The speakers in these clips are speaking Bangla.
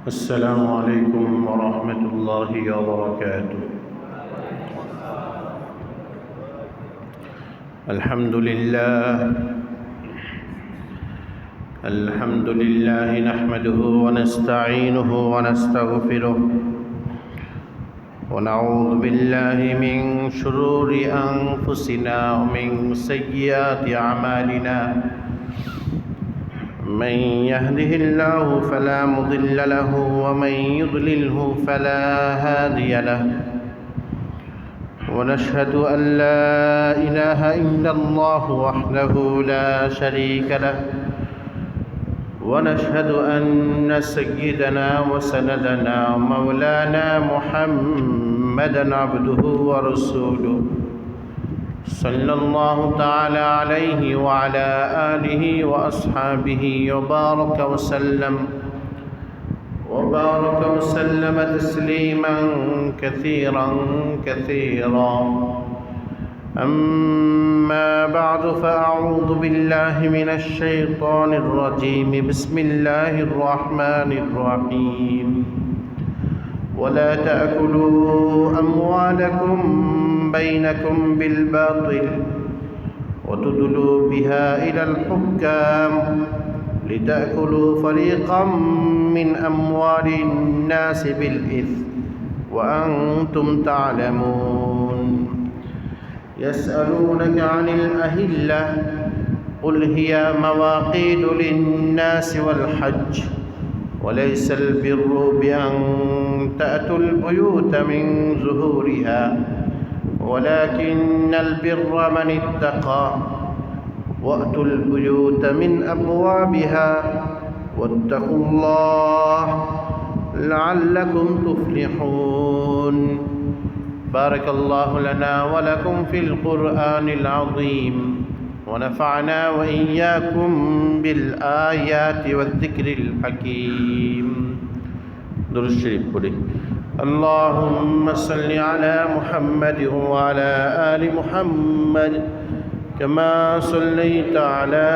السلام عليكم ورحمة الله وبركاته. الحمد لله نحمده ونستعينه ونستغفره ونعوذ بالله من شرور أنفسنا ومن سيئات أعمالنا. من يهده الله فلا مضل له ومن يضلله فلا هادي له. ونشهد أن لا إله إلا الله وحده لا شريك له. ونشهد أن سيدنا وسندنا ومولانا محمدا عبده ورسوله صلى الله تعالى عليه وعلى آله وأصحابه وبارك وسلم تسليما كثيرا أما بعد فأعوذ بالله من الشيطان الرجيم. بسم الله الرحمن الرحيم. ولا تأكلوا أموالكم بينكم بالباطل وتدلوا بها إلى الحكام لتأكلوا فريقا من أموال الناس بالإثم وأنتم تعلمون. يسألونك عن الأهلة قل هي مواقيت للناس والحج وليس البر بأن تأتوا البيوت من ظهورها ولكن البر من اتقى وأتوا البيوت من أبوابها واتقوا الله لعلكم تفلحون. بارك الله لنا ولكم في القرآن العظيم ونفعنا وإياكم بالآيات والذكر الحكيم. درود شريف পড়ি। اللهم صل على محمد وعلى آل محمد كما صليت على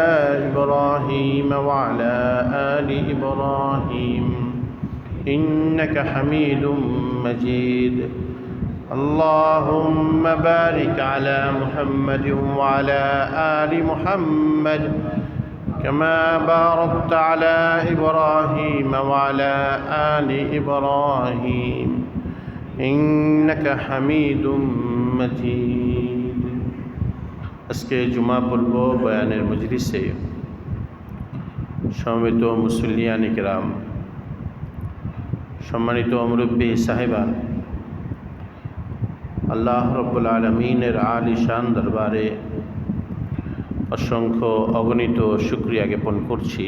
إبراهيم وعلى آل إبراهيم إنك حميد مجيد. اللهم بارك على محمد وعلى آل محمد كما باركت على إبراهيم وعلى آل إبراهيم إنك حميد مجيد. আজকে জুমা পড়ব বয়ানের মজলিসে সমবেত মুসল্লিয়ান কিরাম, সম্মানিত মুরব্বী সাহেবান, আল্লাহ রব্বুল আলমিনের আলিশান দরবারে অসংখ্য অগণিত শুকরিয়া জ্ঞাপন করছি,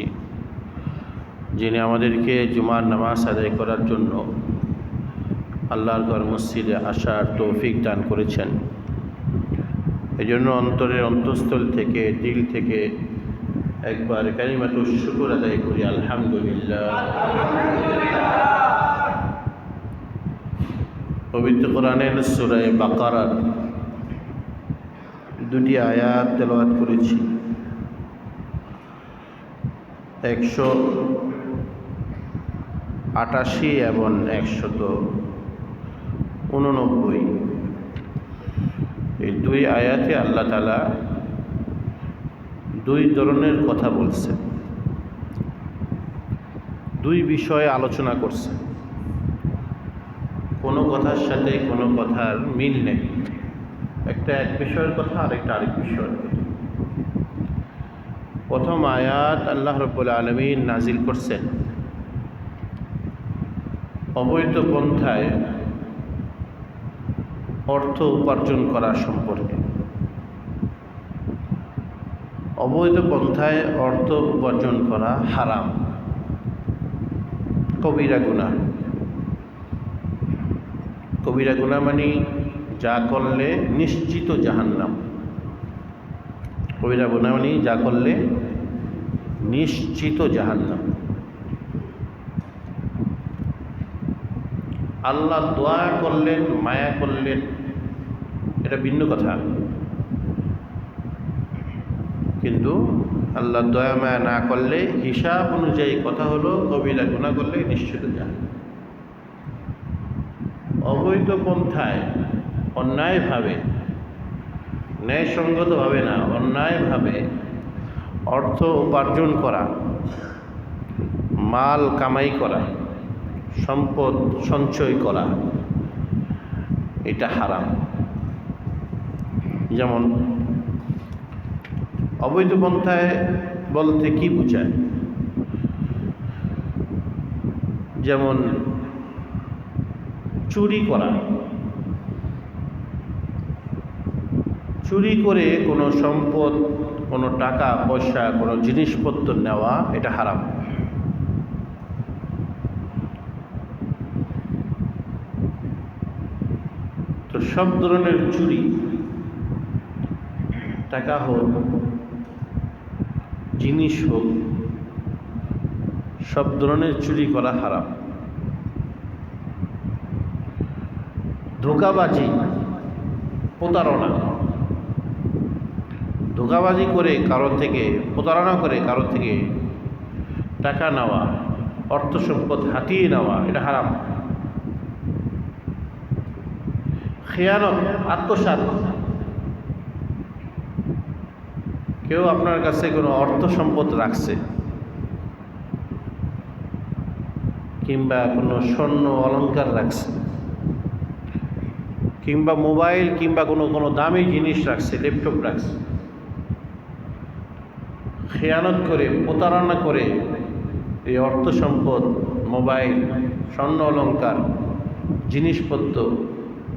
যিনি আমাদেরকে জুমার নামাজ আদায় করার জন্য আল্লাহর ঘর মসজিদে আসার তৌফিক দান করেছেন। এজন্য অন্তরের অন্তঃস্থল থেকে, দিল থেকে একবার কালিমাতুশ শুকর আদায় করি, আলহামদুলিল্লাহ। পবিত্র কোরআনের সূরা বাকারার দুটি আয়াত তেলাওয়াত করেছি। 188 এবং 189 এই দুই আয়াতে আল্লাহ তাআলা দুই ধরনের কথা বলছেন, দুই বিষয়ে আলোচনা করছেন। কোনো কথার সাথে কোনো কথার মিল নেই, একটা এক বিষয়ের কথা আরেকটা আরেক বিষয়ের কথা। প্রথম আয়াত আল্লাহ রাব্বুল আলামিন নাজিল করছেন অবৈধ পন্থায় অর্থ উপার্জন করা সম্পর্কে। অবৈধ পন্থায় অর্থ উপার্জন করা হারাম, কবিরা গুনাহ। কবিরা গুনাহ মানে যা করলে নিশ্চিত জাহান্নাম। কবিরা গুনাহ মানে যা করলে নিশ্চিত জাহান্নাম। আল্লাহ দয়া করলেন, মায়া করলেন, এটা ভিন্ন কথা। কিন্তু আল্লাহ দয়া মায়া না করলে হিসাব অনুযায়ী কথা হলো কবিরা গুনাহ করলে নিশ্চিত যায়। অবৈধ পন্থায় অন্যায়ভাবে, ন্যায়সঙ্গতভাবে না, অন্যায়ভাবে অর্থ উপার্জন করা, মাল কামাই করা, সম্পদ সঞ্চয় করা, এটা হারাম। যেমন অবৈধ পন্থায় বলতে কি বোঝায়? যেমন চুরি করা, চুরি করে কোনো সম্পদ, কোনো টাকা পয়সা, কোনো জিনিসপত্র নেওয়া, এটা হারাম। তো সব ধরনের চুরি, টাকা হোক, জিনিস হোক, সব ধরনের চুরি করা হারাম। ধোঁকাবাজি, প্রতারণা, ধোঁকাবাজি করে কারো থেকে, প্রতারণা করে কারো থেকে টাকা নেওয়া, অর্থ সম্পদ হাতিয়ে নেওয়া, এটা হারাম। খেয়ানত, আত্মসাৎ, কেউ আপনার কাছে কোনো অর্থ সম্পদ রাখছে কিংবা কোনো স্বর্ণ অলংকার রাখছে কিংবা মোবাইল কিংবা কোনো দামি জিনিস রাখছে, ল্যাপটপ রাখছে, খেয়ানত করে, প্রতারণা করে এই অর্থ সম্পদ, মোবাইল, স্বর্ণ অলংকার, জিনিসপত্র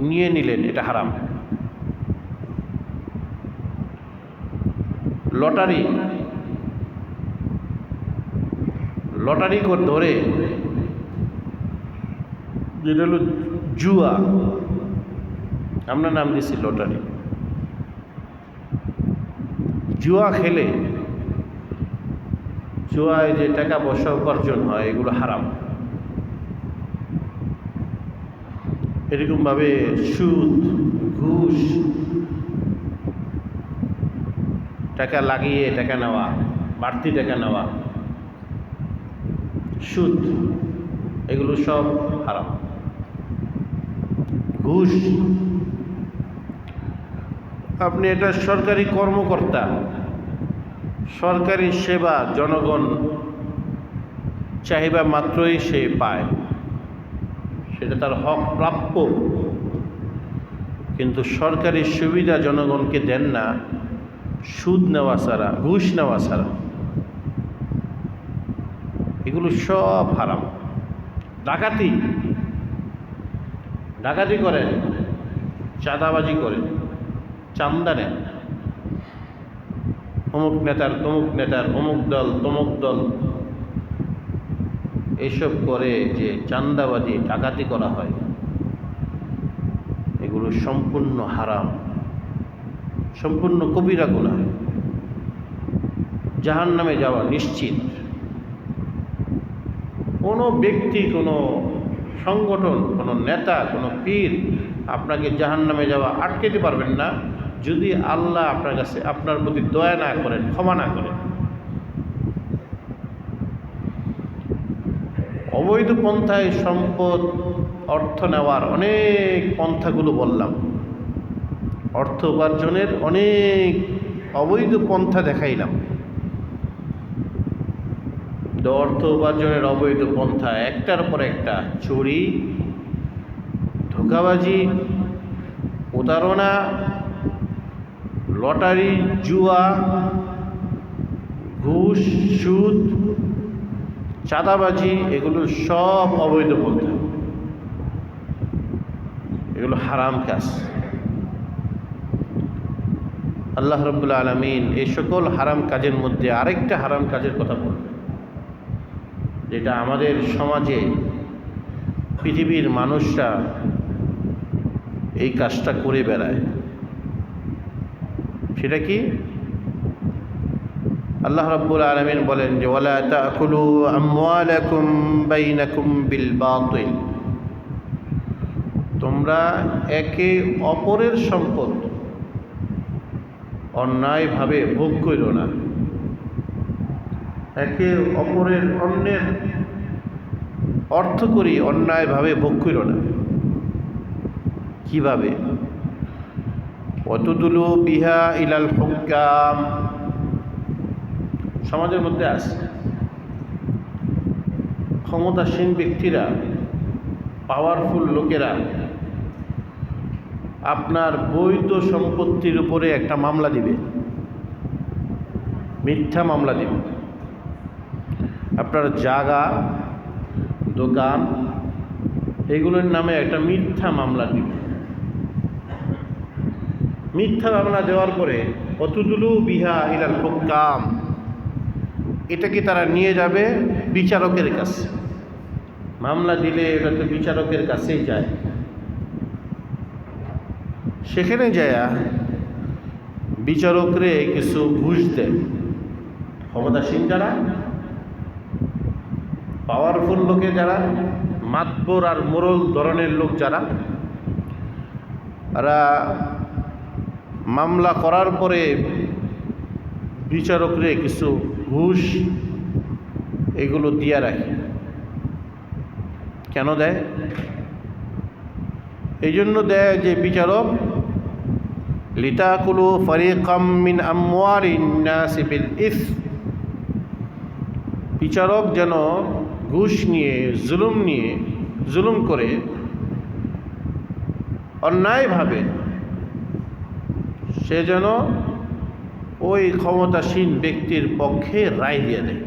নিয়ে নিলেন, এটা হারাম। লটারি, লটারি করে ধরে, যেটা হলো জুয়া, আমরা নাম দিচ্ছি লটারি। জুয়া খেলে, জুয়ায় যে টাকা পয়সা উপার্জন হয়, এগুলো হারাম। এরকমভাবে সুদ, ঘুষ, টাকা লাগিয়ে টাকা নেওয়া, বাড়তি টাকা নেওয়া, সুদ, এগুলো সব হারাম। ঘুষ, আপনি এটা সরকারি কর্মকর্তা, সরকারি সেবা জনগণ চাহিদা মাত্রই সে পায়, সেটা তার হক প্রাপ্য, কিন্তু সরকারি সুবিধা জনগণকে দেন না সুদ নেওয়া ছাড়া, ঘুষ নেওয়া ছাড়া, এগুলো সব হারাম। ডাকাতি, ডাকাতি করেন, চাঁদাবাজি করেন, চান্দা নেন, অমুক নেতার, তমুক নেতার, অমুক দল, তমুক দল, এইসব করে যে চান্দাবাজি, ডাকাতি করা হয়, এগুলো সম্পূর্ণ হারাম, সম্পূর্ণ কবিরা গুনাহ, জাহান্নামে যাওয়া নিশ্চিত। কোনো ব্যক্তি, কোনো সংগঠন, কোনো নেতা, কোনো পীর আপনাকে জাহান্নামে যাওয়া আটকাতে পারবেন না, যদি আল্লাহ আপনার কাছে, আপনার প্রতি দয়া না করেন, ক্ষমা না করেন। অবৈধ পন্থায় সম্পদ, অর্থ নেওয়ার অনেক পন্থাগুলো বললাম, অর্থ উপার্জনের অনেক অবৈধ পন্থা দেখাইলাম। অর্থ উপার্জনের অবৈধ পন্থা একটার পর একটা: চুরি, ধোঁকাবাজি, প্রতারণা, লটারি, জুয়া, ঘুষ, সুদ, চাঁদাবাজি, এগুলো সব অবৈধ পন্থা, এগুলো হারাম কাজ। আল্লাহ রাব্বুল আলামিন এই সকল হারাম কাজের মধ্যে আরেকটা হারাম কাজের কথা বলবেন, যেটা আমাদের সমাজে, পৃথিবীর মানুষরা এই কাজটা করে বেড়ায়। সেটা কি? আল্লাহ রাব্বুল আলামিন বলেন যে ওয়ালা তাকুলু আমওয়ালাকুম বাইনাকুম বিল বাতিল, তোমরা একে অপরের সম্পদ অন্যায়ভাবে ভোগ করিল না। একে অপরের অন্যের অর্থ করি অন্যায়ভাবে ভোগ করিল না। কিভাবে? ওয়াতুদলু বিহা ইলাল হুক্কাম। সমাজের মধ্যে আছে ক্ষমতাসীন ব্যক্তিরা, পাওয়ারফুল লোকেরা আপনার বৈধ সম্পত্তির উপরে একটা মামলা দিবে, মিথ্যা মামলা দিবে। আপনার জায়গা, দোকান এগুলোর নামে একটা মিথ্যা মামলা দিবে। মিথ্যা মামলা দেওয়ার পরে ওয়াতুদলু বিহা ইলাল হুক্কাম, এটাকে তারা নিয়ে যাবে বিচারকের কাছে। মামলা দিলে এটা তো বিচারকের কাছেই যায়। সেখানে যায় বিচারকরে কিছু ঘুষ দেয়। ক্ষমতাসীন যারা, পাওয়ারফুল লোকে যারা, মাতবর আর মোরল ধরনের লোক যারা, তারা মামলা করার পরে বিচারকরে কিছু ঘুষ এগুলো দিয়া রাখে। কেন দেয়? এই জন্য দেয় যে বিচারক লিতাকুলু ফারিকাম মিন আমওয়ালিন নাসি বিল ইসম, বিচারক যেন ঘুষ নিয়ে জুলুম করে অন্যায়ভাবে সে যেন ওই ক্ষমতাসীন ব্যক্তির পক্ষে রায় দিয়ে দেয়।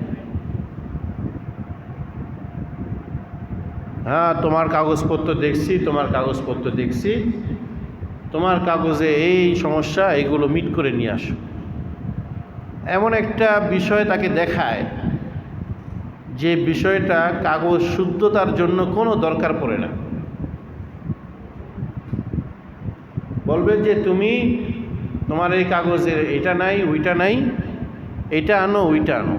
হ্যাঁ, তোমার কাগজপত্র দেখছি, তোমার কাগজে এই সমস্যা, এগুলো মিট করে নিয়ে আসো। এমন একটা বিষয় তাকে দেখায় যে বিষয়টা কাগজ শুদ্ধতার জন্য কোনো দরকার পড়ে না। বলবে যে তোমার এই কাগজের এটা নাই, ওইটা নাই, এটা আনো, ওইটা আনো।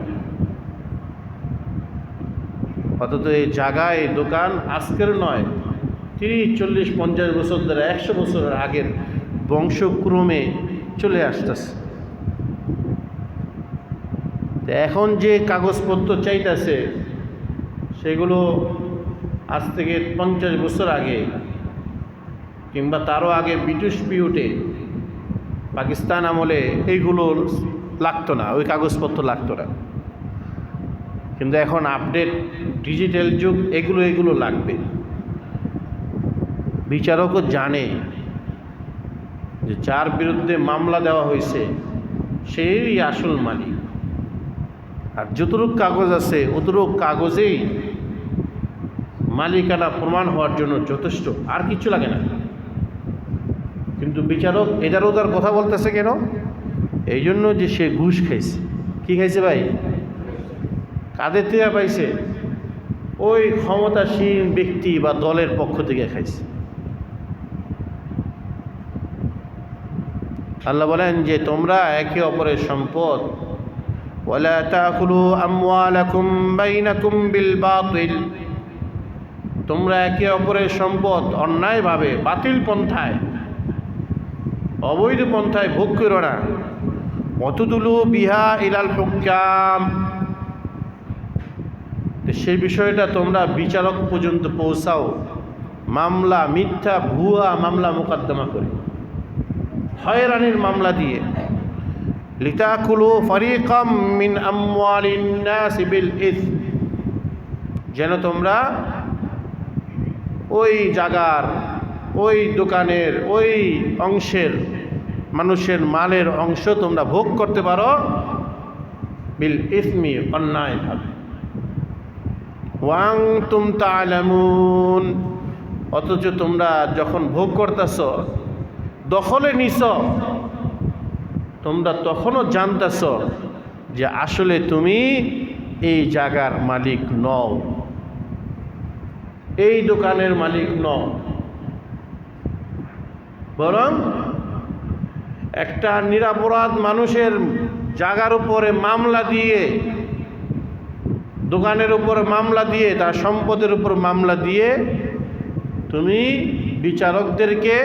অথচ এই জায়গা, এই দোকান আজকের নয়, 30, 40, 50 বছর ধরে, 100 বছরের আগের বংশক্রমে চলে আসতেছে। এখন যে কাগজপত্র চাইতেছে সেগুলো আজ থেকে 50 বছর আগে কিংবা তারও আগে ব্রিটিশ পিরিয়ডে, পাকিস্তান আমলে এইগুলো লাগতো না, ওই কাগজপত্র লাগতো না। কিন্তু এখন আপডেট ডিজিটাল যুগ, এগুলো লাগবে। বিচারকও জানে যে যার বিরুদ্ধে মামলা দেওয়া হয়েছে সেই আসল মালিক, আর যতটুক কাগজ আছে অতটুক কাগজেই মালিকানা প্রমাণ হওয়ার জন্য যথেষ্ট, আর কিছু লাগে না। কিন্তু বিচারক এটার ওটার কথা বলতেছে কেন? এই জন্য যে সে ঘুষ খাইছে। কি খাইছে ভাই? কাদের থেকে পাইছে? ওই ক্ষমতাসীন ব্যক্তি বা দলের পক্ষ থেকে খাইছে। আল্লাহ বলেন যে তোমরা একে অপরের সম্পদ, ওয়ালা তাকুলু আমওয়ালাকুম বাইনাকুম বিল বাতিল, তোমরা একে অপরের সম্পদ অন্যায়ভাবে, বাতিল পন্থায়, অবৈধ পন্থায় ভোগ করো না। ওয়াতুদলু বিহা ইলাল হুক্কাম, সেই বিষয়টা তোমরা বিচারক পর্যন্ত পৌঁছাও মামলা, মিথ্যা ভুয়া মামলা মোকদ্দমা করে, হয়রানির মামলা দিয়ে। লিতাকুলু ফারিকাম মিন আমওয়ালিন নাসি বিল ইসম, যেন তোমরা ওই জায়গার, ওই দোকানের, ওই অংশের মানুষের মালের অংশ তোমরা ভোগ করতে পারো বিল ইসমি, অন্যায়ভাবে। ওয়ানতুম তা'লামুন, অথচ তোমরা যখন ভোগ করতেছ, দখলে নিছ, তোমরা তখনও জানতেছ যে আসলে তুমি এই জায়গার মালিক নও, এই দোকানের মালিক নও, বরং একটা নিরপরাধ মানুষের জায়গার উপরে মামলা দিয়ে, দোকানের উপরে মামলা দিয়ে, তার সম্পদের উপর মামলা দিয়ে তুমি বিচারকদেরকে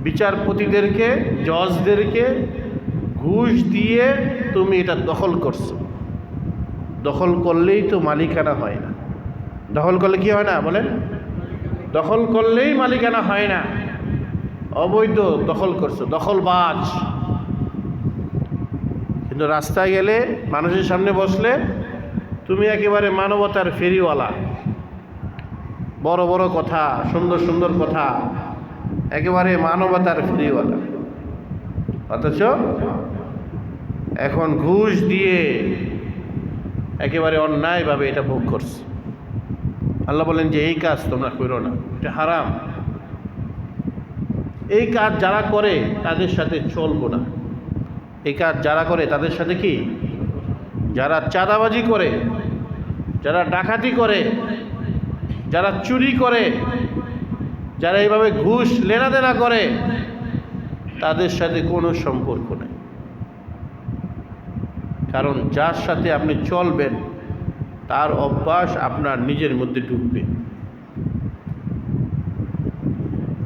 বিচারপতিদেরকে, জজদেরকে ঘুষ দিয়ে তুমি এটা দখল করছো। দখল করলেই তো মালিকানা হয় না। দখল করলে কি হয় না বলেন? দখল করলেই মালিকানা হয় না। অবৈধ দখল করছো, দখলবাজ। কিন্তু রাস্তায় গেলে, মানুষের সামনে বসলে তুমি একেবারে মানবতার ফেরিওয়ালা। বড় বড় কথা, সুন্দর সুন্দর কথা, একেবারে মানবতার ফেরিওয়ালা। অথচ এখন ঘুষ দিয়ে একেবারে অন্যায়ভাবে এটা ভোগ করছে। আল্লাহ বলেন যে এই কাজ তোমরা করো না, এটা হারাম। এই কাজ যারা করে তাদের সাথে চলবো না। এই কাজ যারা করে তাদের সাথে কি? যারা চাঁদাবাজি করে, যারা ডাকাতি করে, যারা চুরি করে, যারা এইভাবে ঘুষ লেনাদেনা করে, তাদের সাথে কোনো সম্পর্ক নেই। কারণ যার সাথে আপনি চলবেন তার অভ্যাস আপনার নিজের মধ্যে ঢুকবে।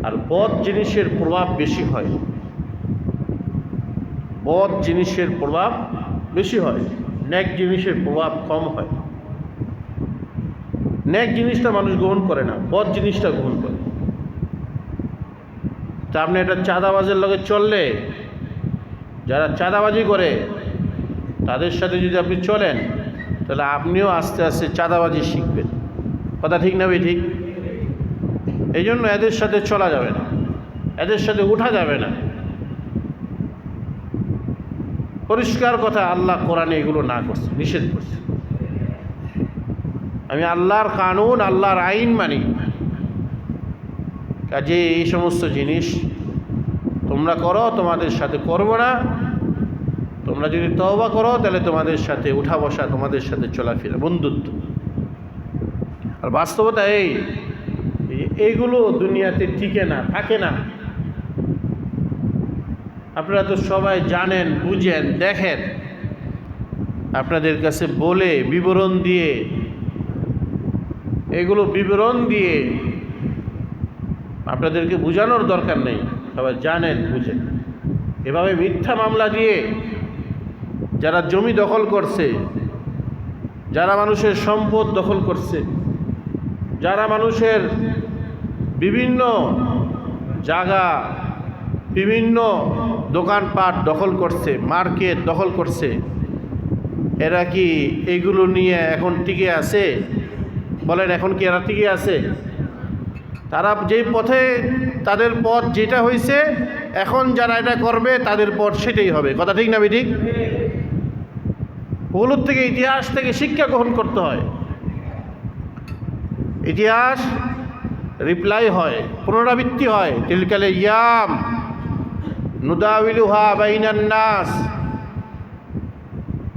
আর বদ জিনিসের প্রভাব বেশি হয়। বদ জিনিসের প্রভাব বেশি হয়, নেক জিনিসের প্রভাব কম হয়। নেক জিনিসটা মানুষ গ্রহণ করে না, বদ জিনিসটা গ্রহণ করে। তা আপনি এটা চাঁদাবাজের লগে চললে, যারা চাঁদাবাজি করে তাদের সাথে যদি আপনি চলেন, তাহলে আপনিও আস্তে আস্তে চাঁদাবাজি শিখবেন। কথা ঠিক না? ঠিক। এই জন্য এদের সাথে চলা যাবে না, এদের সাথে উঠা যাবে না। পরিষ্কার কথা, আল্লাহ কোরআনে এগুলো না করছে, নিষেধ করছে। আমি আল্লাহর কানুন, আল্লাহর আইন মানি। কাজে এই সমস্ত জিনিস তোমরা করো, তোমাদের সাথে করবো না। তোমরা যদি তওবা করো তাহলে তোমাদের সাথে উঠা বসা, তোমাদের সাথে চলাফেরা, বন্ধুত্ব। আর বাস্তবতা এইগুলো দুনিয়াতে টিকে না, থাকে না। আপনারা তো সবাই জানেন, বুঝেন, দেখেন। আপনাদের কাছে বলে বিবরণ দিয়ে, এগুলো বিবরণ দিয়ে আপনাদেরকে বোঝানোর দরকার নেই, সবাই জানেন, বুঝেন। এভাবে মিথ্যা মামলা দিয়ে যারা জমি দখল করছে, যারা মানুষের সম্পদ দখল করছে, যারা মানুষের বিভিন্ন জায়গা, বিভিন্ন দোকানপাট দখল করছে, মার্কেট দখল করছে, এরা কি এগুলো নিয়ে এখন টিকে আছে? বলেন, এখন কি এরা টিকে আছে? তারা যে পথে, তাদের পথ যেটা হয়েছে, এখন যারা এটা করবে তাদের পথ সেটাই হবে। কথা ঠিক না? ঠিক। ওগুলোর থেকে, ইতিহাস থেকে শিক্ষা গ্রহণ করতে হয়। ইতিহাস রিপ্লাই হয়, পুনরাবৃত্তি হয়। তিলকাল ইয়াম নুদাউিলুহা বাইনান নাস,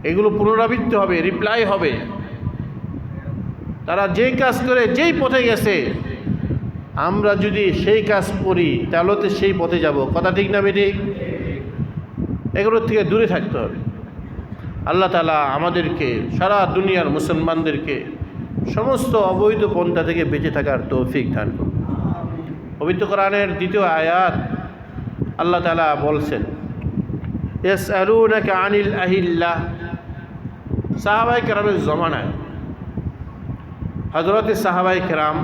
এগুলো পুনরাবৃত্তি হবে, রিপ্লাই হবে। তারা যেই কাজ করে, যেই পথে গেছে, আমরা যদি সেই কাজ করি তাহলে তো সেই পথে যাব। কথা ঠিক না? ঠিক। এগুলোর থেকে দূরে থাকতে হবে। আল্লাহ তাআলা আমাদেরকে, সারা দুনিয়ার মুসলমানদেরকে সমস্ত অবৈধ পন্থা থেকে বেঁচে থাকার তৌফিক দান করুন। পবিত্র কোরআনের দ্বিতীয় আয়াত আল্লাহ তাআলা বলছেন, ইয়াসআলুনাকা আনিল আহিল্লাহ। সাহাবায়ে কেরামের জমানায় হযরতে সাহাবায়ে কেরাম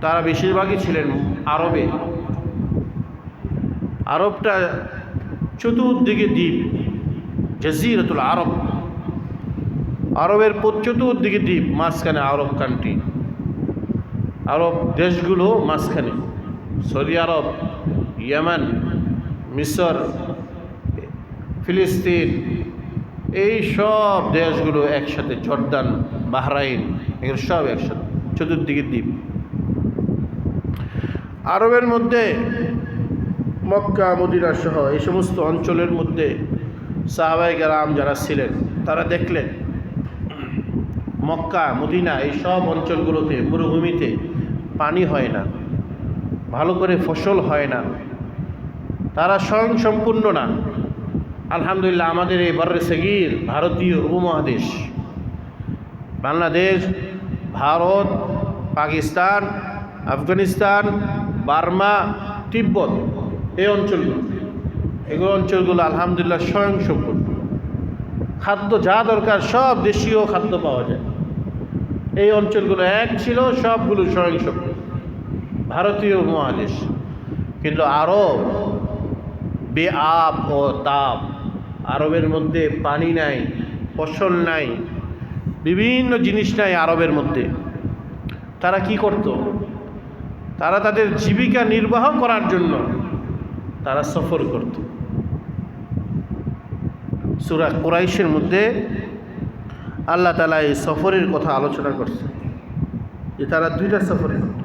তারা বেশিরভাগই ছিলেন আরবে। আরবটা চতুর্দিকে দ্বীপ, জাজিরাতুল আরব। আরবের চতুর্দিকে দ্বীপ, মাঝখানে আরব কান্ট্রি, আরব দেশগুলো মাঝখানে। সৌদি আরব, ইয়েমেন, মিশর, ফিলিস্তিন, এই সব দেশগুলো একসাথে, জর্দান, বাহরাইন, এগুলো সব একসাথে, চতুর্দিকে দ্বীপ। আরবের মধ্যে মক্কা, মদিনা সহ এই সমস্ত অঞ্চলের মধ্যে সাহাবায়ে কেরাম যারা ছিলেন, তারা দেখলেন মক্কা, মদিনা এই সব অঞ্চলগুলোতে, মরুভূমিতে পানি হয় না, ভালো করে ফসল হয় না, তারা স্বয়ং সম্পূর্ণ না। আলহামদুলিল্লাহ, আমাদের এই বর্রে সগীর ভারতীয় উপমহাদেশ, বাংলাদেশ, ভারত, পাকিস্তান, আফগানিস্তান, বার্মা, তিব্বত, এই অঞ্চলগুলো, এগুলো অঞ্চলগুলো আলহামদুলিল্লাহ স্বয়ংসম্পূর্ণ। খাদ্য যা দরকার সব দেশীয় খাদ্য পাওয়া যায়। এই অঞ্চলগুলো এক ছিল, সবগুলো স্বয়ংসম্পূর্ণ, ভারতীয় উপমহাদেশ। কিন্তু আরব বেআব ও তাপ, আরবের মধ্যে পানি নাই, ফসল নাই, বিভিন্ন জিনিস নাই আরবের মধ্যে। তারা কি করত? তারা তাদের জীবিকা নির্বাহ করার জন্য তারা সফর করত। সূরা কুরাইশের মধ্যে আল্লাহ তাআলা এই সফরের কথা আলোচনা করছে, যে তারা দুইটা সফর করত।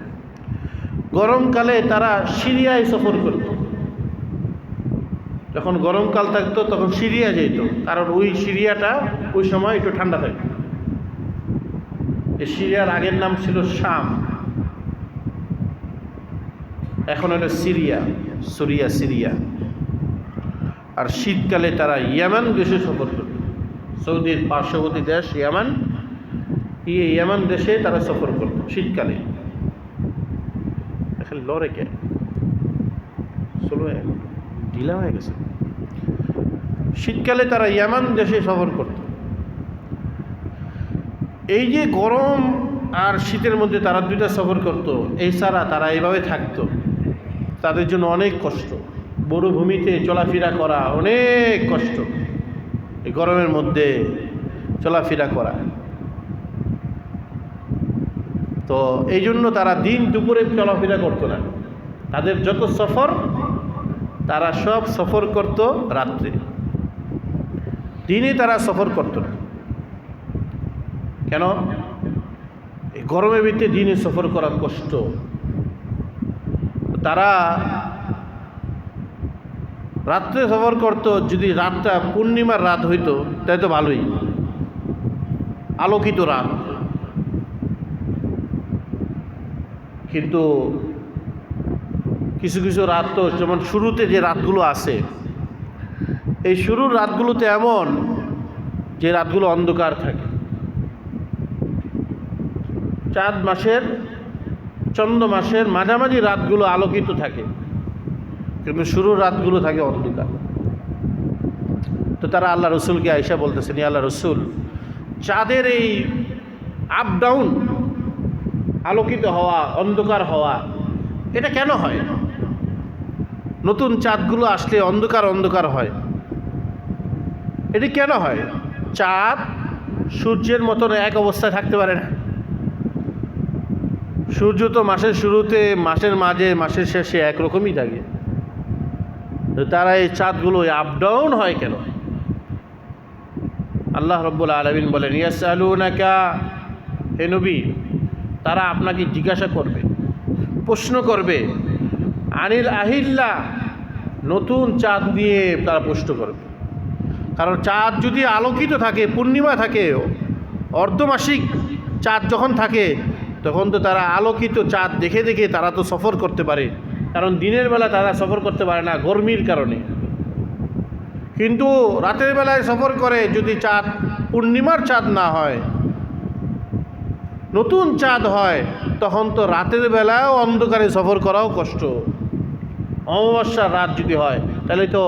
গরমকালে তারা সিরিয়ায় সফর করত। যখন গরমকাল থাকতো তখন সিরিয়া যেত, কারণ ওই সিরিয়াটা ওই সময় একটু ঠান্ডা থাকতো। এই সিরিয়ার আগের নাম ছিল শাম, এখন হলো সিরিয়া, সিরিয়া। আর শীতকালে তারা ইয়েমেন দেশে সফর করত। সৌদির পার্শ্ববর্তী দেশ ইয়েমেন, ইয়েমেন দেশে তারা সফর করত শীতকালে। এখন লড়ে কে চলো ঢিলা হয়ে গেছে। শীতকালে তারা ইয়েমেন দেশে সফর করত। এই যে গরম আর শীতের মধ্যে তারা দুইটা সফর করত, এছাড়া তারা এইভাবে থাকতো, তাদের জন্য অনেক কষ্ট। মরুভূমিতে চলাফেরা করা অনেক কষ্ট, এই গরমের মধ্যে চলাফেরা করা। তো এই জন্য তারা দিন দুপুরে চলাফেরা করতো না। তাদের যত সফর, তারা সব সফর করত রাত্রে, দিনে তারা সফর করত না। কেন? এই গরমের ভিতরে দিনে সফর করা কষ্ট। তারা রাত্রে সফর করত। যদি রাতটা পূর্ণিমার রাত হইতো তাই তো ভালোই, আলোকিত রাত। কিন্তু কিছু কিছু রাত তো, যেমন শুরুতে যে রাতগুলো আছে, এই শুরুর রাতগুলোতে এমন যে রাতগুলো অন্ধকার থাকে। চাঁদ মাসের, চন্দ্র মাসের মাঝামাঝি রাতগুলো আলোকিত থাকে, কিন্তু শুরুর রাতগুলো থাকে অন্ধকার। তো তারা আল্লাহ রসুলকে আয়েশা বলতেছেন, ইয়া আল্লাহ রসুল, চাঁদের এই আপ ডাউন, আলোকিত হওয়া অন্ধকার হওয়া, এটা কেন হয়? নতুন চাঁদগুলো আসলে অন্ধকার অন্ধকার হয়, এটি কেন হয়? চাঁদ সূর্যের মতন এক অবস্থায় থাকতে পারে না। সূর্য তো মাসের শুরুতে, মাসের মাঝে, মাসের শেষে একরকমই থাকে। তারা এই চাঁদগুলো আপ ডাউন হয় কেন? আল্লাহ রাব্বুল আলামিন বলেন, ইয়াসআলুনাকা, হে নবী, তারা আপনাকে জিজ্ঞাসা করবে, প্রশ্ন করবে, আনিল আহিল্লা, নতুন চাঁদ নিয়ে তারা প্রশ্ন করবে। কারণ চাঁদ যদি আলোকিত থাকে, পূর্ণিমা থাকে, অর্ধমাসিক চাঁদ যখন থাকে, তখন তো তারা আলোকিত চাঁদ দেখে দেখে তারা তো সফর করতে পারে। কারণ দিনের বেলা তারা সফর করতে পারে না গরমির কারণে, কিন্তু রাতের বেলায় সফর করে। যদি চাঁদ পূর্ণিমার চাঁদ না হয়, নতুন চাঁদ হয়, তখন তো রাতের বেলায় অন্ধকারে সফর করাও কষ্ট। অমাবস্যার রাত যদি হয়, তাহলে তো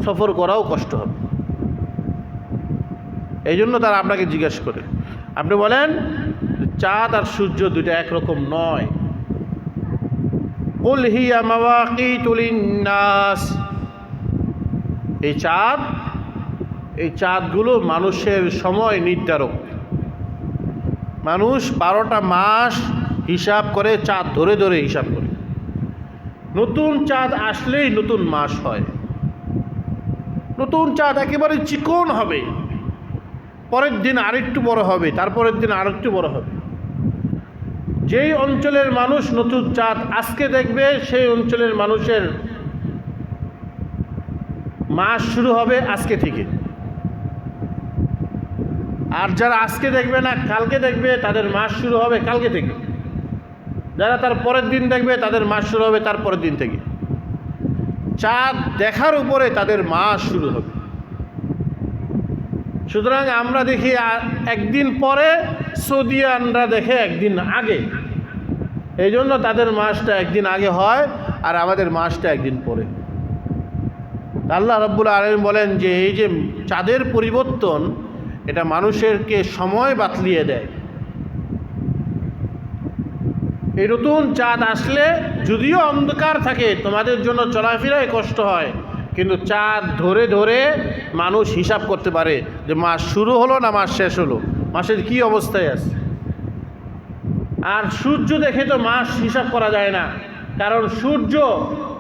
সফর করাও কষ্ট হবে। এই জন্য তারা আপনাকে জিজ্ঞেস করে। আপনি বলেন, চাঁদ আর সূর্য দুইটা একরকম নয়। কুল হিয়া মাওয়াকিতু লিন্নাস, এই চাঁদগুলো মানুষের সময় নির্ধারক। মানুষ 12টা মাস হিসাব করে, চাঁদ ধরে ধরে হিসাব করে। নতুন চাঁদ আসলেই নতুন মাস হয়। নতুন চাঁদ একেবারে চিকন হবে, পরের দিন আরেকটু বড় হবে, তারপরের দিন আরেকটু বড় হবে। যেই অঞ্চলের মানুষ নতুন চাঁদ আজকে দেখবে, সেই অঞ্চলের মানুষের মাস শুরু হবে আজকে থেকে। আর যারা আজকে দেখবে না, কালকে দেখবে, তাদের মাস শুরু হবে কালকে থেকে। যারা তার পরের দিন দেখবে, তাদের মাস শুরু হবে তার পরের দিন থেকে। চাঁদ দেখার উপরে তাদের মাস শুরু হবে। সুতরাং আমরা দেখি একদিন পরে, সৌদিয়ানরা দেখে একদিন আগে। এই জন্য তাদের মাসটা একদিন আগে হয়, আর আমাদের মাসটা একদিন পরে। আল্লাহ রাব্বুল আলামিন বলেন যে এই যে চাঁদের পরিবর্তন, এটা মানুষেরকে সময় বাতলিয়ে দেয়। এই নতুন চাঁদ আসলে যদিও অন্ধকার থাকে, তোমাদের জন্য চলাফেরায় কষ্ট হয়, কিন্তু চাঁদ ধরে ধরে মানুষ হিসাব করতে পারে যে মাস শুরু হলো না মাস শেষ হলো, মাসের কি অবস্থায় আছে। আর সূর্য দেখে তো মাস হিসাব করা যায় না, কারণ সূর্য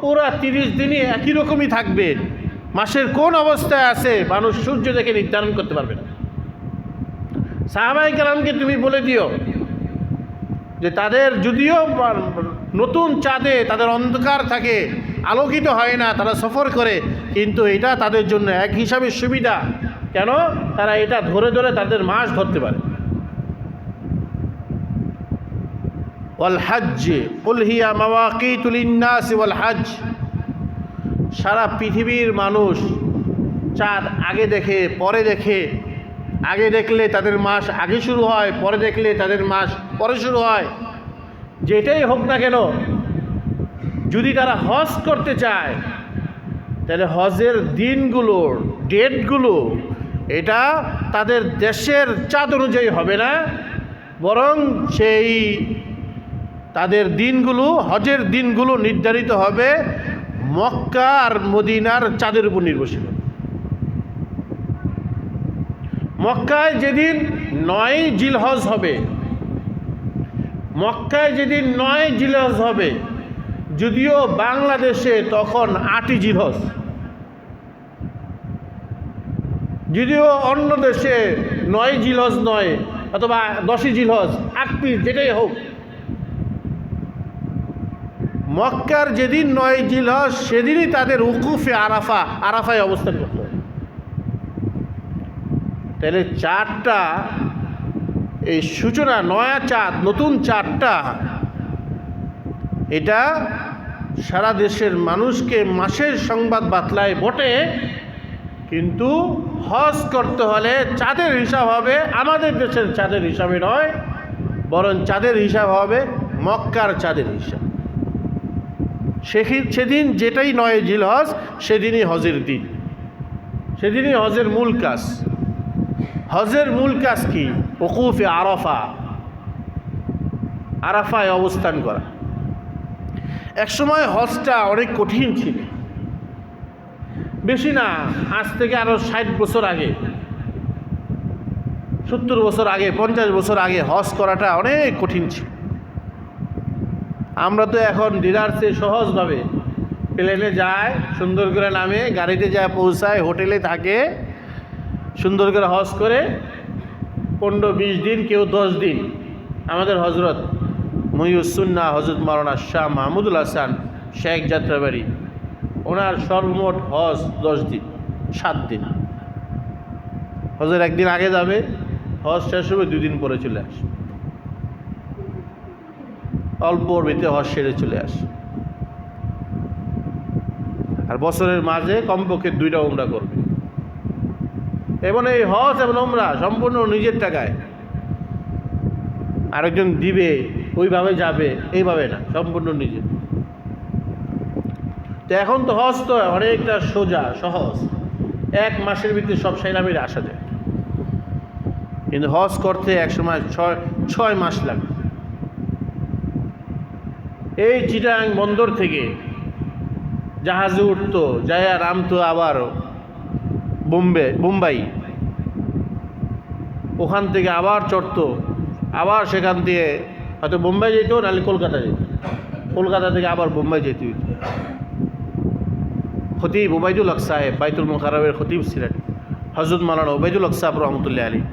পুরা 30 দিনই একই রকমই থাকবে। মাসের কোন অবস্থায় আছে মানুষ সূর্য দেখে নির্ধারণ করতে পারবে না। সাহাবায়ে কেরামকে তুমি বলে দিও যে তাদের যদিও নতুন চাঁদে তাদের অন্ধকার থাকে, আলোকিত হয় না, তারা সফর করে, কিন্তু এটা তাদের জন্য এক হিসাবে সুবিধা। কেন? তারা এটা ধরে ধরে তাদের মাস ধরতে পারে। ওয়াল হজ্জ কুল হিয়া মাওয়াকিতু লিন-নাস ওয়াল হজ্জ, সারা পৃথিবীর মানুষ চাঁদ আগে দেখে পরে দেখে, আগে দেখলে তাদের মাস আগে শুরু হয়, পরে দেখলে তাদের মাস পরে শুরু হয়। যেটাই হোক না কেন, যদি তারা হজ করতে চায় তাহলে হজের দিনগুলোর ডেটগুলো এটা তাদের দেশের চাঁদ অনুযায়ী হবে না, বরং সেই তাদের দিনগুলো, হজের দিনগুলো নির্ধারিত হবে মক্কা আর মদিনার চাঁদের উপর নির্ভরশীল। মক্কায় যেদিন 9 জিলহজ হবে, মক্কায় যেদিন 9 জিলহজ হবে, যদিও বাংলাদেশে তখন 8 জিলহজ, যদিও অন্য দেশে 9 জিলহজ নয়, অথবা 10 জিলহজ, 8 পিস, যেটাই হোক, মক্কার যেদিন 9 জিলহজ সেদিনই তাদের উকুফে আরাফায় অবস্থান করতে হবে। তাহলে চাঁদটা, এই সূচনা, নয়া চাঁদ, নতুন চাঁদটা, এটা সারা দেশের মানুষকে মাসের সংবাদ বাতলায় বটে, কিন্তু হজ করতে হলে চাঁদের হিসাব হবে আমাদের দেশের চাঁদের হিসাবে নয়, বরং চাঁদের হিসাব হবে মক্কার চাঁদের হিসাব। সেদিন যেটাই 9 জিলহজ সেদিনই হজের দিন, সেদিনই হজের মূল কাজ। হজের মূল কাজ কি? উকুফে আরাফায় অবস্থান করা। একসময় হজটা অনেক কঠিন ছিল, বেশি না, আজ থেকে আরো 60 বছর আগে, 70 বছর আগে, 50 বছর আগে হজ করাটা অনেক কঠিন ছিল। আমরা তো এখন ডিলার্সে সহজভাবে প্লেনে যায়, সুন্দর করে নামে, গাড়িতে যায়, পৌঁছায়, হোটেলে থাকে, সুন্দর করে হজ করে 15-20 দিন, কেউ 10 দিন। আমাদের হজরত মুহিউসসুন্নাহ হজরত মাওলানা শাহ মাহমুদুল হাসান শেখ যাত্রাবাড়ি, ওনার সর্বমোট হজ 10 দিন, 7 দিন। হজের একদিন আগে যাবে, হজ শেষ হবে 2 দিন পরে চলে আসে, অল্পর ভিতরে হজ সেরে চলে আসে। আর বছরের মাঝে কমপক্ষে 2টা উমরা করবে, এবং এই হজ এবং উমরা সম্পূর্ণ নিজের টাকায়, আরেকজন দিবে ওইভাবে যাবে, এইভাবে না, সম্পূর্ণ নিজের। তো এখন তো হজ তো অনেকটা সোজা সহজ, 1 মাসের ভিতরে সব সাইলামের আসা যায়, কিন্তু হজ করতে একসময় 6 মাস লাগে। এই চিটাগাং বন্দর থেকে জাহাজে উঠতো, যায় নামতো আবার মুম্বাই, ওখান থেকে আবার চড়তো, আবার সেখান দিয়ে হয়তো মুম্বাই যেত, নাহলে কলকাতা যেত, কলকাতা থেকে আবার মুম্বাই যেতে হইত। খতিব ওবায়দুল হক সাহেব, বাইতুল মুকাররমের খতিব ছিলেন হযরত মাওলানা ওবায়দুল হক সাহেব রহমতুল্লাহ আলাইহি।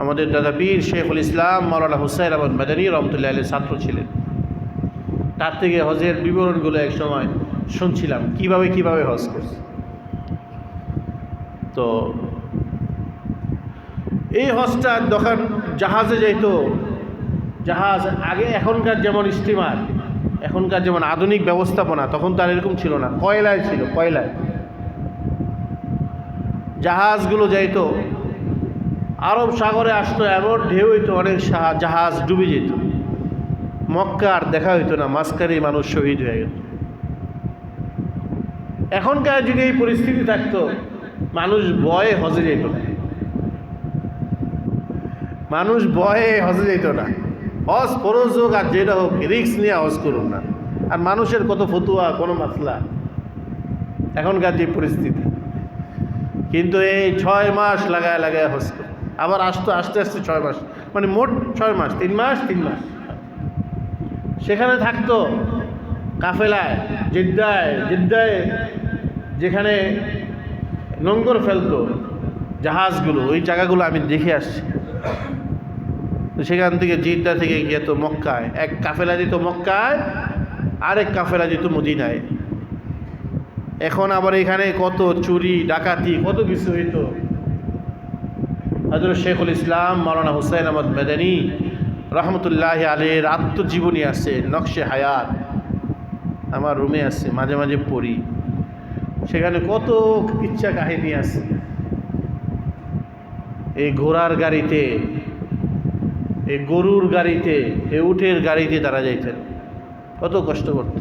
আমাদের দাদা পীর শেখুল ইসলাম মাওলানা হুসাইন আহমদ মাদানী রহমতুল্লাহ আলাইহির ছাত্র ছিলেন। তার থেকে হজের বিবরণগুলো এক সময় শুনছিলাম, কিভাবে হজ করছে। তো এই হজটা যখন জাহাজে যাইতো, জাহাজ আগে এখনকার যেমন স্টিমার, এখনকার যেমন আধুনিক ব্যবস্থাপনা, তখন তো আর এরকম ছিল না, কয়লায় ছিল, কয়লায় জাহাজগুলো যাইতো, আরব সাগরে আসতো, এমন ঢেউ হইতো, অনেক জাহাজ ডুবে যেত। মক্কা আর দেখা হইতো না, মাঝখানেই মানুষ শহীদ হয়ে গেল। এখনকার যদি এই পরিস্থিতি থাকতো, মানুষ ভয়ে হজে যেত না, মানুষ ভয়ে হজে যেত না। হজ ফরজ হোক আর যেটা হোক, রিস্ক নিয়ে হজ করুন না। আর মানুষের কত ফতুয়া, কোনো মাসলা, এখনকার যে পরিস্থিতি। কিন্তু এই 6 মাস লাগায় লাগায় হজ করে, আবার আসতে আস্তে 6 মাস, মানে মোট 6 মাস, 3 মাস সেখানে থাকতো কাফেলায়, জিদ্দায় যেখানে নোঙ্গর ফেলতো জাহাজগুলো, ওই জায়গাগুলো আমি দেখে আসছি। তো সেখান থেকে জিদ্দা থেকে গিয়ে তো মক্কায়, এক কাফেলা যেত মক্কায়, আরেক কাফেলা যেত মদিনায়। এখন আবার এখানে কত চুরি ডাকাতি, কত কিছু হইতো। হযরত শেখুল ইসলাম মাওলানা হুসাইন আহমদ মাদানী রহমতুল্লাহ আলাইহির আত্মজীবনী আছে, নকশে হায়াত, আমার রুমে আছে, মাঝে মাঝে পড়ি। সেখানে কত কিচ্ছা কাহিনী আছে। এই ঘোড়ার গাড়িতে, এই গরুর গাড়িতে, এই উটের গাড়িতে তারা যাইতেন, কত কষ্ট করত।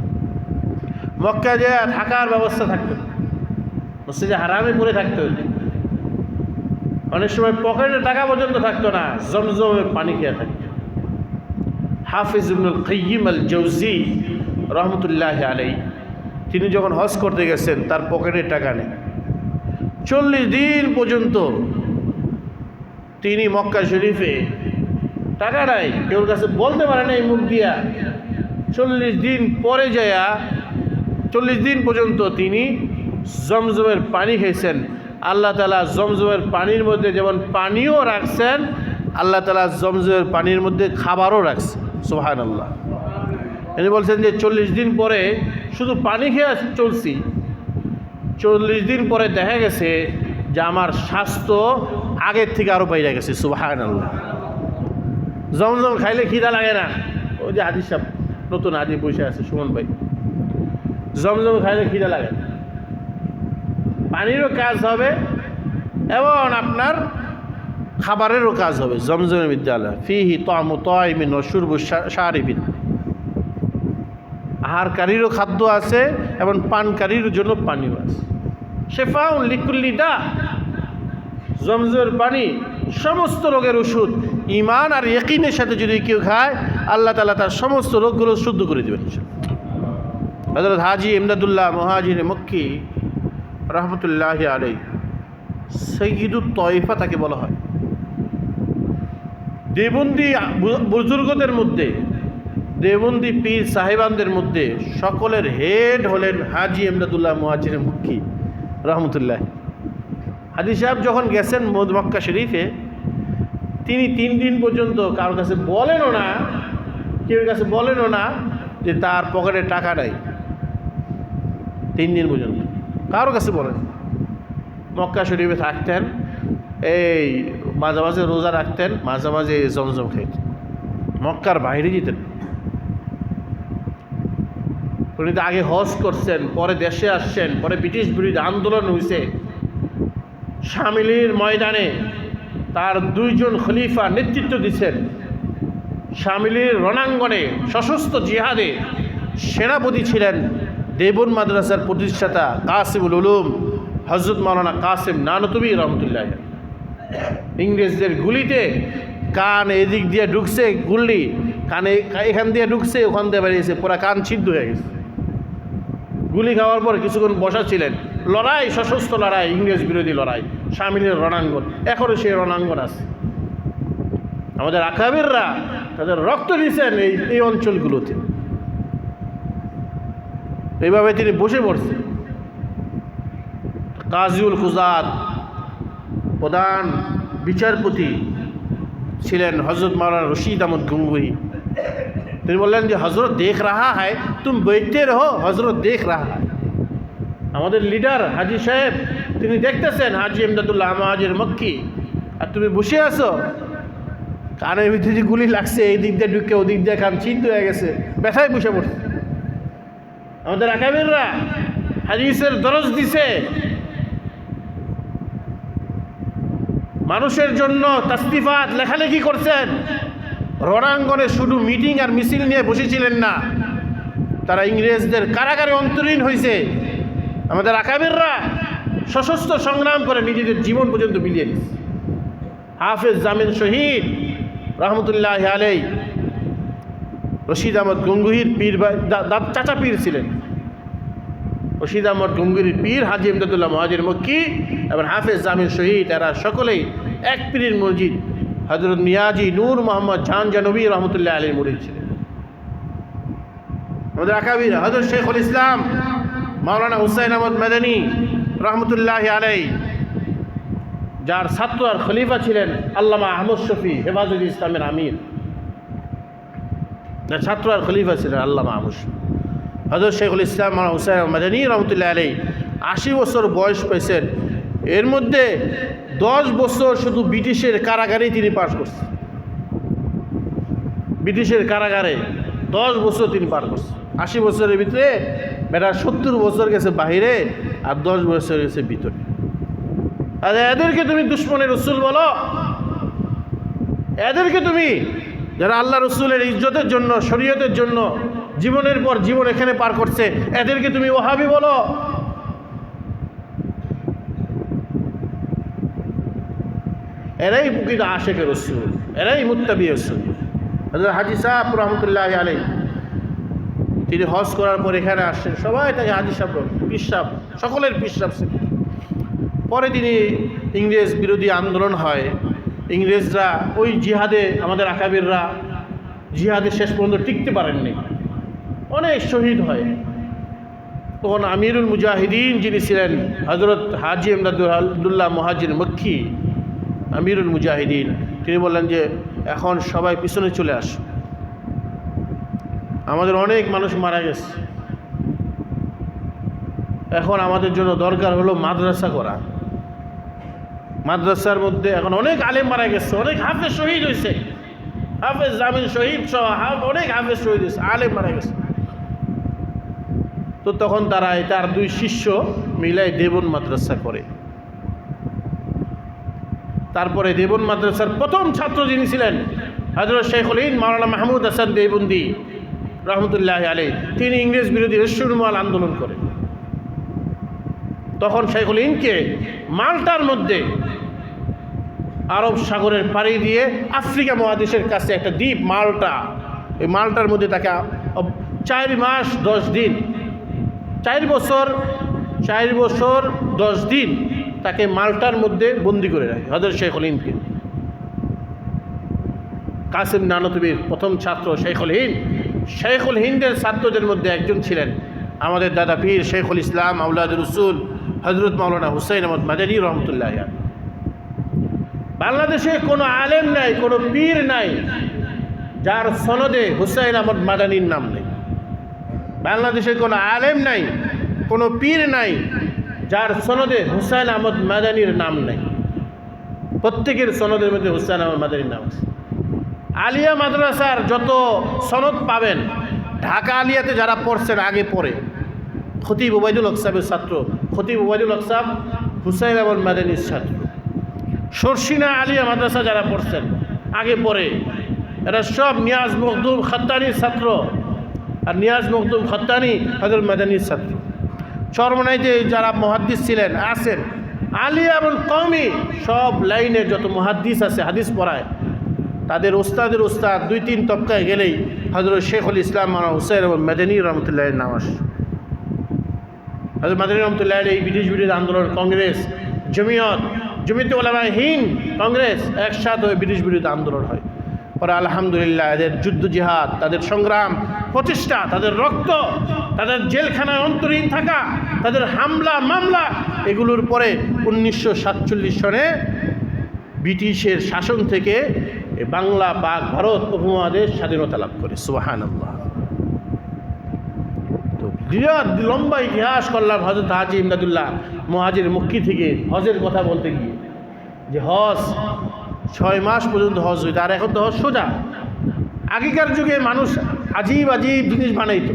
মক্কা যে থাকার ব্যবস্থা থাকতো, মসজিদে হারামে পড়ে থাকতো, অনেক সময় পকেটে টাকা পর্যন্ত থাকতো না, জমজমের পানি খেয়ে থাকতো। হাফিজ ইবনুল কাইয়িম আল জাওজি রহমতুল্লাহ আলাইহি, তিনি যখন হজ করতে গেছেন, তার পকেটে টাকা নেই। 40 দিন পর্যন্ত তিনি মক্কা শরীফে টাকা নাই, কেউর কাছে বলতে পারে না এই মুখ দিয়া। 40 দিন পরে যায়া, 40 দিন পর্যন্ত তিনি জমজমের পানি খেয়েছেন। আল্লাহ তাআলা জমজমের পানির মধ্যে যেমন পানিও রাখছেন, আল্লাহ তাআলা জমজমের পানির মধ্যে খাবারও রাখছেন। সুবহানাল্লাহ। তিনি বলছেন যে 40 দিন পরে শুধু পানি খেয়ে চলছি, 40 দিন পরে দেখা গেছে যে আমার স্বাস্থ্য আগের থেকে আরও বাইরে গেছে। সুবহানাল্লাহ। জমজম খাইলে খিদা লাগে না। ওই যে হাদিস সাহেব, নতুন হাদিস বসে আছে সুমন ভাই, জমজম খাইলে খিদা লাগে না, পানিরও কাজ হবে এবং আপনার খাবারেরও কাজ হবে। জমজমের বিদ্যালয় ফিহি তা'মু তা'iমিন ওয়া শুরবু শারিবিন, আহারকারীরও খাদ্য আছে এবং পানকারীর জন্য পানিও আছে। শিফাউন লিকুল্লি দা, জমজমের পানি সমস্ত রোগের ওষুধ। ঈমান আর ইয়াকিনের সাথে যদি কেউ খায়, আল্লাহ তাআলা তার সমস্ত রোগগুলো শুদ্ধ করে দেবেন। হযরত হাজী ইমদাদুল্লাহ মুহাজির মক্কি রহমতুল্লাহ আলাইহি, সাইয়্যিদুত তায়েফা তাকে বলা হয়। দেবন্দি বুজুর্গদের মধ্যে, দেবন্দি পীর সাহেবানদের মধ্যে সকলের হেড হলেন হাজী ইমদাদুল্লাহ মুহাজির মক্কি রহমতুল্লাহ। হাজী সাহেব যখন গেছেন মক্কা শরীফে, তিনি 3 দিন পর্যন্ত কারোর কাছে বলেনও না, কেউ কাছে বলেনও না যে তার পকেটে টাকা নাই। 3 দিন পর্যন্ত কারোর কাছে বলেন। মক্কা শরীফে থাকতেন, এই মাঝে মাঝে রোজা রাখতেন, মাঝে মাঝে জমজম খাইতেন, মক্কার বাইরে যেতেন। উনি তো আগে হজ করছেন, পরে দেশে আসছেন, পরে ব্রিটিশ বিরোধী আন্দোলন হয়েছে, শামিলির ময়দানে তার 2 জন খলিফা নেতৃত্ব দিচ্ছেন। শামিলির রণাঙ্গনে সশস্ত্র জিহাদে সেনাপতি ছিলেন দেবন মাদ্রাসার প্রতিষ্ঠাতা কাসিমুল উলুম হযরত মাওলানা কাসিম নানতুবি রহমতুল্লাহ। ইংরেজদের গুলিতে কান এদিক দিয়ে ঢুকছে, গুলি কানে এখান দিয়ে ঢুকছে, ওখান দিয়ে বেরিয়েছে, পুরা কান ছিদ্র হয়ে গেছে। গুলি খাওয়ার পর কিছুক্ষণ বসা ছিলেন। লড়াই, সশস্ত্র লড়াই, ইংরেজ বিরোধী লড়াই, শামিলের রণাঙ্গন, এখনও সেই রণাঙ্গন আছে। আমাদের আকাবিররা তাদের রক্ত দিয়েছেন এই অঞ্চলগুলোতে। এইভাবে তিনি বসে পড়ছেন। কাজীউল কুযাত, প্রধান বিচারপতি ছিলেন হযরত মাওলানা রশিদ আহমদ গঙ্গুহি। তিনি বললেন যে হজরত দেখ রাহা হ্যায়, তুম বৈঠতে রহো, হজরত দেখ রাহা হ্যায়। আমাদের লিডার হাজী সাহেব তিনি দেখতেছেন হাজী ইমদাদুল্লাহ মুহাজির মক্কি, আর তুমি বসে আছো। কানের ভিতরে যে গুলি লাগছে, এই দিক দিয়ে ঢুকে ওদিক দিয়ে কান ছিদ্র হয়ে গেছে, ব্যথায় বসে পড়ছে। আমাদের আকাবিররা হাদিসের দরজ দিছে, মানুষের জন্য তাসনিফাত লেখালেখি করছেন, রণাঙ্গনে শুধু মিটিং আর মিছিল নিয়ে বসেছিলেন না, তারা ইংরেজদের কারাগারে অন্তরীণ হয়েছে। আমাদের আকাবিররা সশস্ত্র সংগ্রাম করে নিজেদের জীবন পর্যন্ত বিলিয়ে দিচ্ছে। হাফেজ জামিল শহীদ রহমতুল্লাহ আলাই রশিদ আহমদ গঙ্গুহির পীর চাচা পীর ছিলেন। রশিদ আহমদ গঙ্গুহির পীর হাজি ইমদাদুল্লাহ মুহাজির মক্কি এবং হাফেজ জামিল শহীদ, এরা সকলেই এক পীরের মসজিদ হযরত নিয়াজি নূর মোহাম্মদ জান জানবী রহমতুল্লাহ আলাইহির মুরিদ ছিলেন। আমাদের আকাবির হযরত শেখুল ইসলাম মাওলানা হুসাইন আহমদ মাদানী রহমতুল্লাহ আলাইহি, যার ছাত্র আর খলিফা ছিলেন আল্লামা আহমদ শফি হেফাজুল ইসলামের আমির, যার ছাত্র আর খলিফা ছিলেন আল্লামা আহমদ শফি। হযরত শেখুল ইসলাম মাওলানা হুসাইন আহমদ মাদানী রহমতুল্লাহ আলাইহি 80 বছর বয়স পেয়েছেন। এর মধ্যে 10 বছর শুধু ব্রিটিশের কারাগারেই তিনি পার করছেন। ব্রিটিশের কারাগারে 10 বছর তিনি পার করছেন। 80 বছরের ভিতরে বেটা 70 বছর গেছে বাহিরে আর 10 বছর গেছে ভিতরে। আর এদেরকে তুমি দুশ্মনের রসুল বলো? এদেরকে তুমি, যারা আল্লাহ রসুলের ইজ্জতের জন্য, শরীয়তের জন্য জীবনের পর জীবন এখানে পার করছে, এদেরকে তুমি ওহাবি বলো? এরাই প্রকৃত আশেকের রসুল, এরাই মুত্তাবি রসুল। হাজি সাহেব রহমতুল্লাহ আলাইহি তিনি হজ করার পর এখানে আসছেন, সবাই তাকে হাজি সাহেব, পীর সাহেব, সকলের পীর সাহেব ছিলেন। পরে তিনি ইংরেজ বিরোধী আন্দোলন হয়, ইংরেজরা ওই জিহাদে, আমাদের আকাবিররা জিহাদে শেষ পর্যন্ত টিকতে পারেননি, অনেক শহীদ হয়। তখন আমিরুল মুজাহিদিন যিনি ছিলেন হযরত হাজি ইমদাদুল্লাহ মুহাজির মক্কি, আমিরুল মুজাহিদিন, তিনি বললেন যে এখন সবাই পিছনে চলে আস, আমাদের অনেক মানুষ মারা গেছে, এখন আমাদের জন্য দরকার হলো মাদ্রাসা করা। মাদ্রাসার মধ্যে এখন অনেক আলেম মারা গেছে, অনেক হাফেজ শহীদ হয়েছে, হাফেজ জামিল শহীদ সহ অনেক হাফেজ শহীদ হয়েছে, আলেম মারা গেছে। তো তখন তারা তার 2 শিষ্য মিলাই দেবন মাদ্রাসা করে। তারপরে দেবন মাদ্রাসার প্রথম ছাত্র যিনি ছিলেন হযরত শেখুল হিন্দ মাওলানা মাহমুদ হাসান দেওবন্দি রহমতুল্লাহ আলাইহি, তিনি ইংরেজ বিরোধী রস্যুরমাল আন্দোলন করেন। তখন শেখুল হিন্দকে মাল্টার মধ্যে আরব সাগরের পাড়ি দিয়ে আফ্রিকা মহাদেশের কাছে একটা দ্বীপ মাল্টা, এই মাল্টার মধ্যে তাকে 4 মাস 10 দিন, 4 বছর 10 দিন তাকে মাল্টার মধ্যে বন্দি করে রাখে হযরত শেখুল হিন্দকে। কাসিম নানতুবির প্রথম ছাত্র শেখুল হিন্দ, শেখুল হিন্দের ছাত্রদের মধ্যে একজন ছিলেন আমাদের দাদা পীর শেখুল ইসলাম আওলাদুর রসুল হযরত মাওলানা হুসাইন আহমদ মাদানী রহমতুল্লাহ। বাংলাদেশে কোনো আলেম নাই, কোনো পীর নাই যার সনদে হুসাইন আহমদ মাদানীর নাম নেই। বাংলাদেশে কোনো আলেম নাই, কোনো পীর নাই যার সনদে হুসাইন আহমদ মাদানীর নাম নেই। প্রত্যেকের সনদের মধ্যে হুসাইন আহমদ মাদানীর নাম আছে। আলিয়া মাদ্রাসার যত সনদ পাবেন, ঢাকা আলিয়াতে যারা পড়ছেন আগে পড়ে, খতিব ওবায়দুল হক সাহেবের ছাত্র, খতিব ওবায়দুল হক সাহেব হুসাইন আহমদ মাদানীর ছাত্র। শর্ষিনা আলিয়া মাদ্রাসা যারা পড়ছেন আগে পড়ে, এরা সব নিয়াজ মখদুম খাত্তানির ছাত্র, আর নিয়াজ মখদুম খাত্তানি হযরত মাদানীর ছাত্র। চরমনাইতে যারা মুহাদ্দিস ছিলেন আছেন, আলিয়া এবং কওমি সব লাইনের যত মুহাদ্দিস আছে, হাদিস পড়ায়, তাদের ওস্তাদের ওস্তাদ 2-3 তবকায় গেলেই হযরত শেখুল ইসলাম মাওলানা হুসাইন আহমদ মাদানী রহমতুল্লাহের নাম আসে। হযরত মাদানী রহমতুল্লাহ এই ব্রিটিশ বিরোধী আন্দোলন, কংগ্রেস, জমিয়তে উলামায়ে হিন্দ, কংগ্রেস একসাথে হয়ে ব্রিটিশ বিরোধী আন্দোলন হয়। পরে আলহামদুলিল্লাহ এদের যুদ্ধ জিহাদ, তাদের সংগ্রাম, প্রচেষ্টা, তাদের রক্ত, তাদের জেলখানায় অন্তরীণ থাকা, তাদের হামলা মামলা, এগুলোর পরে 1947 সনে ব্রিটিশের শাসন থেকে বাংলা, পাক, ভারত উপমহাদেশ স্বাধীনতা লাভ করে। সুবহানাল্লাহ। তো বিরাট লম্বা ইতিহাস করলাম হযরত হাজি ইমদাদুল্লাহ মুহাজির মক্কি থেকে হজের কথা বলতে গিয়ে, যে হজ 6 মাস পর্যন্ত হজ হইতো, আর এখন তো হজ সোজা। আগেকার যুগে মানুষ আজীব জিনিস বানাইতো,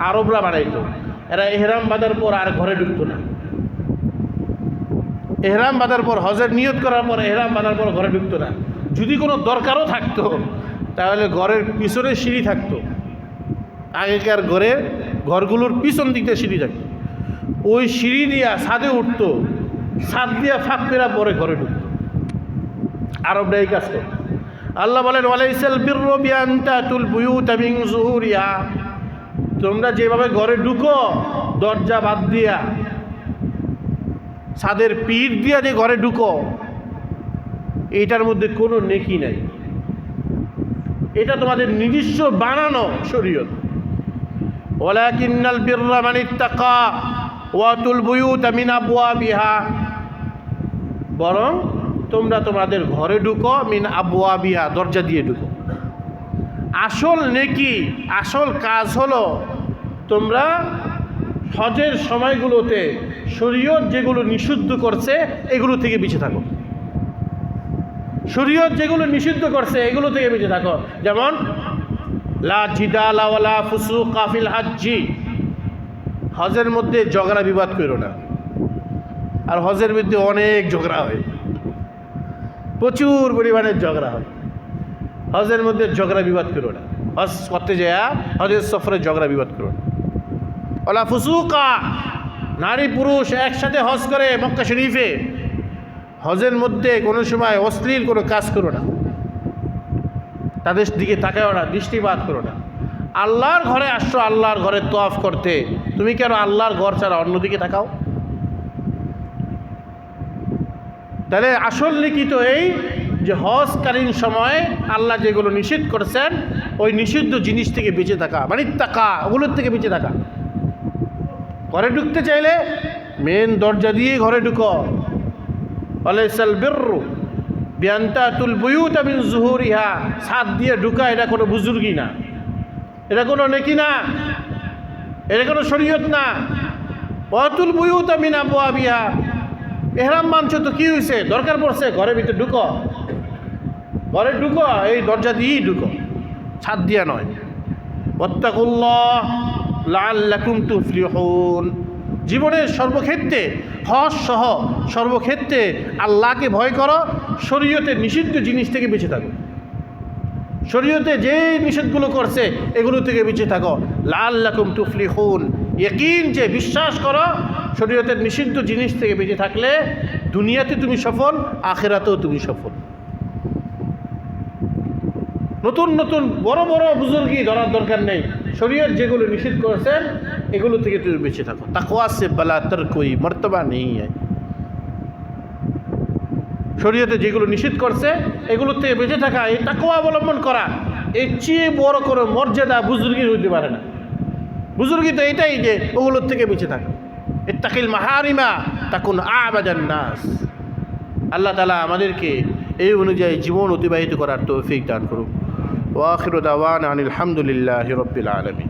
আরবরা বানাইতো। এরা এহরাম বাঁধার পর আর ঘরে ঢুকতো না। এহরাম বাঁধার পর, হজের নিয়ত করার পর, এহরাম বাঁধার পর ঘরে ঢুকতো না। যদি কোনো দরকারও থাকতো তাহলে ঘরের পিছনে সিঁড়ি থাকতো। আগেকার ঘরগুলোর পিছন দিকে সিঁড়ি থাকতো, ওই সিঁড়ি দিয়া ছাদে উঠতো, ছাদ দিয়া ফাঁক ফেরা পরে ঘরে ঢুকতো। আরবরা এই কাজ করতো। আল্লাহ বলেন ওয়ালাইসাল বিররু বিআন তাতুল বুয়ুতা মিন যুহুরিহা, তোমরা যেভাবে ঘরে ঢুকো দরজা বাদ দিয়া, ছাদের পিঠ দিয়া যে ঘরে ঢুকো, এটার মধ্যে কোনো নেকি নাই। এটা তোমাদের নিজস্ব বানানো শরীয়ত। ওয়ালাকিন্নাল বিররা মান ইত্তাকা ওয়াতুল বুয়ুতা মিন আবওয়াবিহা, বরং তোমরা তোমাদের ঘরে ঢুকো মিন আবওয়াবিহা, দরজা দিয়ে ঢুকো। আসল নেকি, আসল কাজ হলো তোমরা হজের সময়গুলোতে শরীয়ত যেগুলো নিষিদ্ধ করছে এগুলো থেকে বেঁচে থাকো। শরীয়ত যেগুলো নিষিদ্ধ করছে এগুলো থেকে বেঁচে থাকো। যেমন লা জিদালা ওয়ালা ফুসুকা ফিল হাজ্জি, হজের মধ্যে ঝগড়া বিবাদ করো না। আর হজের মধ্যে অনেক ঝগড়া হয়, প্রচুর পরিমাণে ঝগড়া হয়। হজের মধ্যে ঝগড়া বিবাদ করো না। হজ করতে যায় হজের সফরে ঝগড়া বিবাদ করো না। ওলা ফুসুকা, নারী পুরুষ একসাথে হজ করে মক্কা শরীফে, হজের মধ্যে কোনো সময় অশ্লীল কোনো কাজ করো না, তাদের দিকে তাকাও না, দৃষ্টিপাত করো না। আল্লাহর ঘরে আসছো, আল্লাহর ঘরে তওয়াফ করতে, তুমি কেন আল্লাহর ঘর ছাড়া অন্যদিকে তাকাও? তাহলে আসল লিখিত এই যে হজকালীন সময় আল্লাহ যেগুলো নিষিদ্ধ করেছেন ওই নিষিদ্ধ জিনিস থেকে বেঁচে থাকা, মানে টাকা ওগুলোর থেকে বেঁচে থাকা। ঘরে ঢুকতে চাইলে মেন দরজা দিয়ে ঘরে ঢুকো। ওয়ালাইসাল বিররু বিআন তাতুল বুয়ুতা মিন যুহুরিহা, ছাদ দিয়ে ঢুকা এটা কোনো বুজুর্গি না, এটা কোনো নেকি না, এটা কোনো শরীয়ত না। ওয়াতুল বুয়ুতা মিন আবওয়াবিহা, এহরাম মানছো তো কি হয়েছে, দরকার পড়ছে ঘরের ভিতরে ঢুকো, ঘরে ঢুকো এই দরজা দিয়েই ঢুকো, ছাদ দিয়া নয়। ওয়াত্তাকুল্লাহ লাআল্লাকুম তুফলিহুন, জীবনের সর্বক্ষেত্রে হজ সহ সর্বক্ষেত্রে আল্লাহকে ভয় করো, শরীয়তের নিষিদ্ধ জিনিস থেকে বেঁচে থাকো। শরীয়তে যে নিষেধগুলো করছে এগুলো থেকে বেঁচে থাকো। লাআল্লাকুম তুফলিহুন, ইয়াকিন যে বিশ্বাস করো শরীয়তের নিষিদ্ধ জিনিস থেকে বেঁচে থাকলে দুনিয়াতে তুমি সফল, আখিরাতেও তুমি সফল। নতুন নতুন বড় বড় বুজুর্গি ধরার দরকার নেই, শরীয়ত যেগুলো নিষিদ্ধ করেছেন এগুলো থেকে তুমি বেঁচে থাকো। তাকওয়া সে বালা তার কোই মর্তবা নেই। শরীয়তে যেগুলো নিষিদ্ধ করছে এগুলো থেকে বেঁচে থাকা, এই তাকওয়া অবলম্বন করা, এর চেয়ে বড় কোনো মর্যাদা বুজুর্গির হইতে পারে না। বুজুর্গি তো এটাই যে ওগুলোর থেকে বেঁচে থাকা। ইত্তাকিল মাহারিমা তাকুন আবাদান নাস। আল্লাহ তাআলা আমাদেরকে এই অনুযায়ী জীবন অতিবাহিত করার তৌফিক দান করুন। ওয়া আখিরু দাওয়ানা আনিল হামদুলিল্লাহি রাব্বিল আলামিন।